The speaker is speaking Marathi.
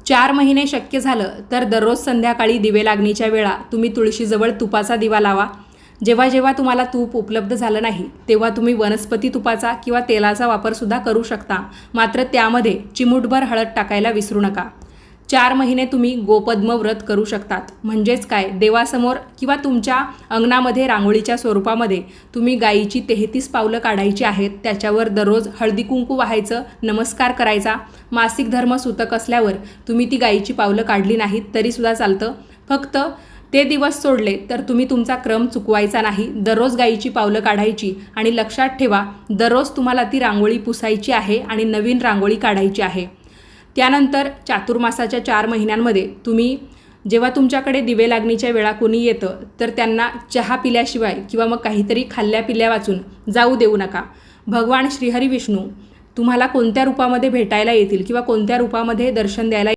4 महिने शक्य झालं तर दररोज संध्याकाळी दिवे लागणीच्या वेळा तुम्ही तुळशीजवळ तुपाचा दिवा लावा। जेव्हा जेव्हा तुम्हाला तूप उपलब्ध झालं नाही तेव्हा तुम्ही वनस्पती तुपाचा किंवा तेलाचा वापरसुद्धा करू शकता, मात्र त्यामध्ये चिमूटभर हळद टाकायला विसरू नका। 4 महिने तुम्ही गोपद्म व्रत करू शकतात। म्हणजेच काय, देवासमोर किंवा तुमच्या अंगणामध्ये रांगोळीच्या स्वरूपामध्ये तुम्ही गायीची 33 पावलं काढायची आहेत, त्याच्यावर दररोज हळदी कुंकू वाहायचं, नमस्कार करायचा। मासिक धर्म सूतक असल्यावर तुम्ही ती गायीची पावलं काढली नाहीत तरीसुद्धा चालतं, फक्त ते दिवस सोडले तर तुम्ही तुमचा क्रम चुकवायचा नाही। दररोज गायीची पावलं काढायची आणि लक्षात ठेवा, दररोज तुम्हाला ती रांगोळी पुसायची आहे आणि नवीन रांगोळी काढायची आहे। त्यानंतर चातुर्मासाच्या 4 महिन्यांमध्ये तुम्ही जेव्हा तुमच्याकडे दिवे लागणीच्या वेळा कोणी येतं तर त्यांना चहा पिल्याशिवाय किंवा मग काहीतरी खाल्ल्या पिल्या वाचून जाऊ देऊ नका। भगवान श्रीहरी विष्णू तुम्हाला कोणत्या रूपामध्ये भेटायला येतील किंवा कोणत्या रूपामध्ये दर्शन द्यायला